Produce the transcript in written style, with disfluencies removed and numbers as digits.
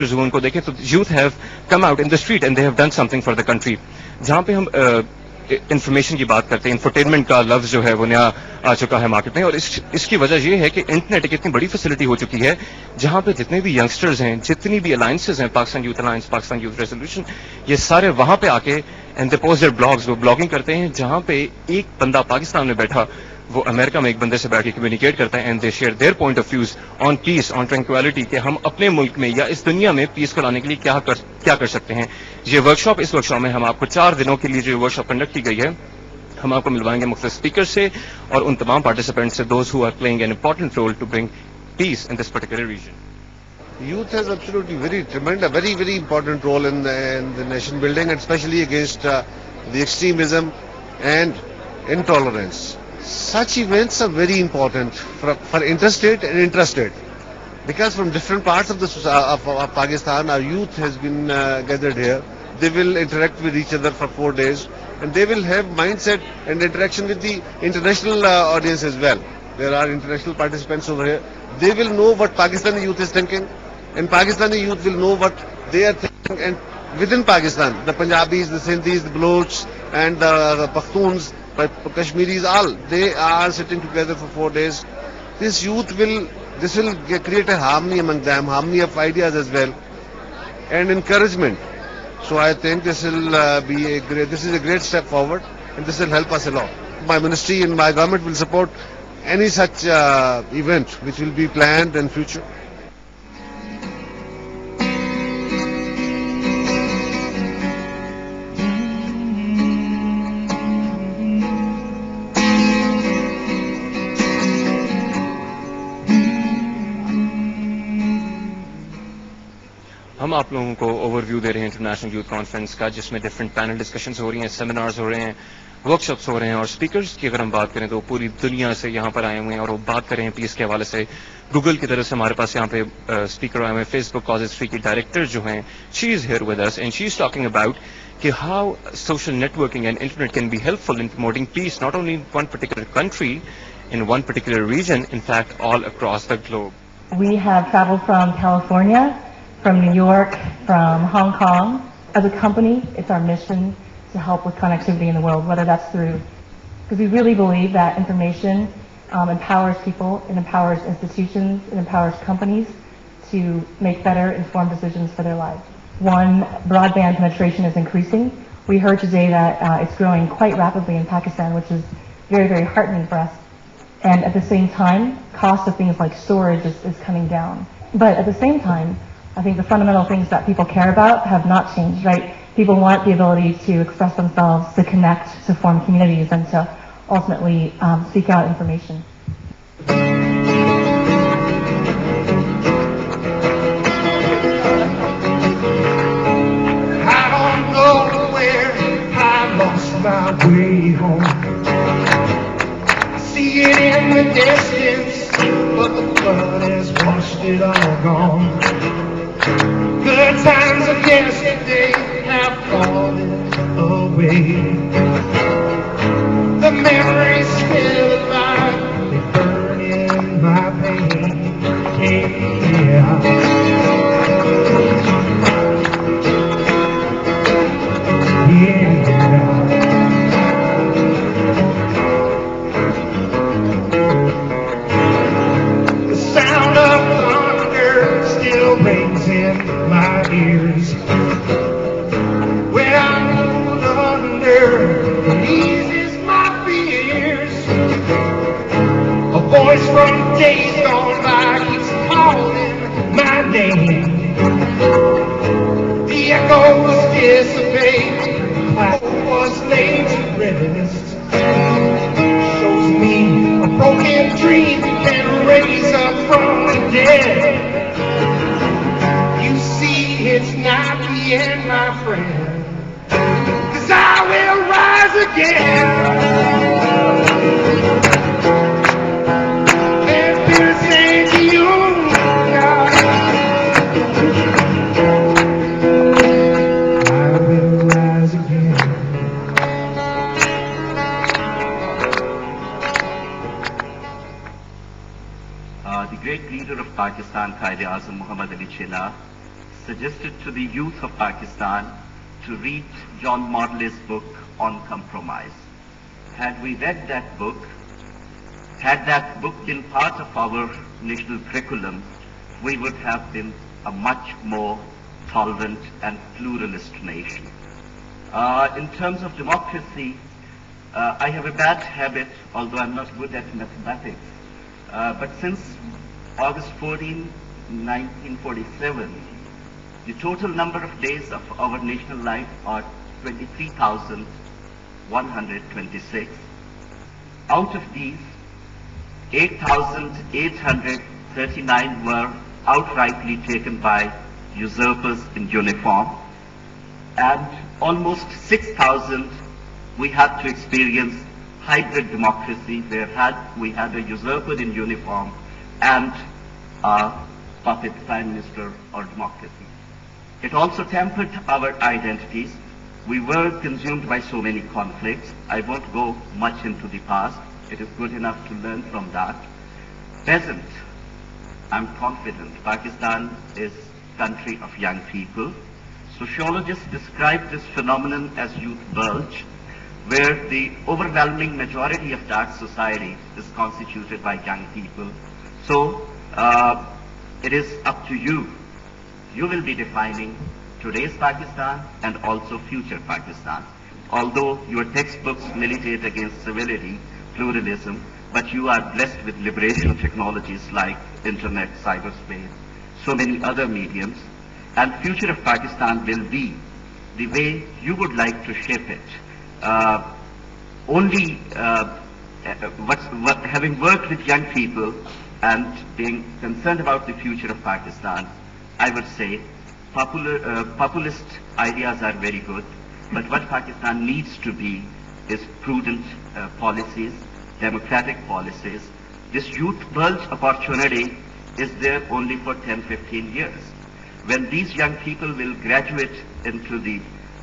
उनको देखें तो youth have come out in the street and they have done something for the country. जहां पे हम इंफॉर्मेशन की बात करते हैं, इंफरटेनमेंट का लफ्ज जो है वो नया आ चुका है मार्केट में, और इसकी वजह ये है कि इंटरनेट एक इतनी बड़ी फैसिलिटी हो चुकी है जहां पे जितने भी यंगस्टर्स हैं, जितनी भी अलायंसेज हैं, Pakistan youth alliance, Pakistan youth resolution, ये सारे वहां पे आके and they post their blogs, वो ब्लॉगिंग करते हैं जहां पे एक बंदा पाकिस्तान में बैठा वो अमेरिका में एक बंदे से बैठ के कम्युनिकेट करता है and they share their point of views on peace, on tranquillity, कि हम अपने मुल्क में या इस दुनिया में पीस को लाने के लिए क्या कर सकते हैं। ये वर्कशॉप, इस वर्कशॉप में हम आपको 4 दिनों के लिए जो वर्कशॉप कंडक्ट की गई है, हम आपको मिलवाएंगे मुख्तलिफ स्पीकर से और उन तमाम पार्टिसिपेंट्स से, those who are playing an important role to bring peace in this particular region. Youth has absolutely very important role in the nation building, and especially against the extremism and intolerance. Such events are very important for interstate and intrastate, because from different parts of of Pakistan, our youth has been gathered here. They will interact with each other for 4 days, and they will have mindset and interaction with the international audience as well. There are international participants over here. They will know what Pakistani youth is thinking, and Pakistani youth will know what they are thinking. And within Pakistan, the Punjabis, the Sindhis, the Balochs, and the Pakhtuns, Kashmiris, all they are sitting together for 4 days. This will create a harmony among them, harmony of ideas as well, and encouragement. So I think this is a great step forward, and this will help us a lot. My ministry and my government will support any such event which will be planned in future. हम आप लोगों को overview दे रहे हैं international youth conference का, जिसमें different panel discussions हो रही हैं, सेमिनार्स हो रहे हैं, वर्कशॉप्स हो रहे हैं, और स्पीकर्स की अगर हम बात करें तो पूरी दुनिया से यहाँ पर आए हुए हैं और वो बात कर रहे हैं पीस के हवाले से। गूगल की तरफ से हमारे पास यहाँ पे स्पीकर आए हुए हैं, फेसबुक कॉजेज फ्री की डायरेक्टर जो हैं, she is here with us and she is talking about कि how social networking and internet can be helpful in promoting peace not only in one particular country, in one particular region, in fact, all across the globe. We have traveled from California, from New York, from Hong Kong. As a company, it's our mission to help with connectivity in the world, whether that's through, because we really believe that information empowers people, it empowers institutions, it empowers companies to make better informed decisions for their lives. One, broadband penetration is increasing. We heard today that it's growing quite rapidly in Pakistan, which is very heartening for us. And at the same time, cost of things like storage is coming down. But at the same time, I think the fundamental things that people care about have not changed, right? People want the ability to express themselves, to connect, to form communities, and to ultimately seek out information. I don't know where I lost my way home. See it in the distance, but the flood has washed it all gone. Good times of yesterday have fallen away. The memories still alive, they burn in my pain. Yeah. Ears. When I'm rolled under, it eases my fears. A voice from days gone by keeps calling my name. The echoes dissipate, I was laid to rest. Shows me a broken dream can raise up from the dead. It's not the end, my friend, 'cause I will rise again. And to say to you, God, I will rise again. The great leader of Pakistan, Qaid-e-Azam Muhammad Ali Jinnah, suggested to the youth of Pakistan to read John Maudsley's book on compromise. Had we read that book, had that book been part of our national curriculum, we would have been a much more tolerant and pluralist nation. In terms of democracy, I have a bad habit, although I'm not good at mathematics, but since August 14, 1947, the total number of days of our national life are 23,126. Out of these, 8,839 were outrightly taken by usurpers in uniform, and almost 6,000 we had to experience hybrid democracy where we had a usurper in uniform and a puppet prime minister or democracy. It also tempered our identities. We were consumed by so many conflicts. I won't go much into the past. It is good enough to learn from that. Present, I'm confident Pakistan is a country of young people. Sociologists describe this phenomenon as youth bulge, where the overwhelming majority of that society is constituted by young people. So it is up to you. You will be defining today's Pakistan and also future Pakistan. Although your textbooks militate against civility, pluralism, but you are blessed with liberation technologies like internet, cyberspace, so many other mediums, and future of Pakistan will be the way you would like to shape it. Having worked with young people and being concerned about the future of Pakistan, I would say populist ideas are very good, but what Pakistan needs to be is prudent policies, democratic policies. This youth bulge opportunity is there only for 10, 15 years. When these young people will graduate into the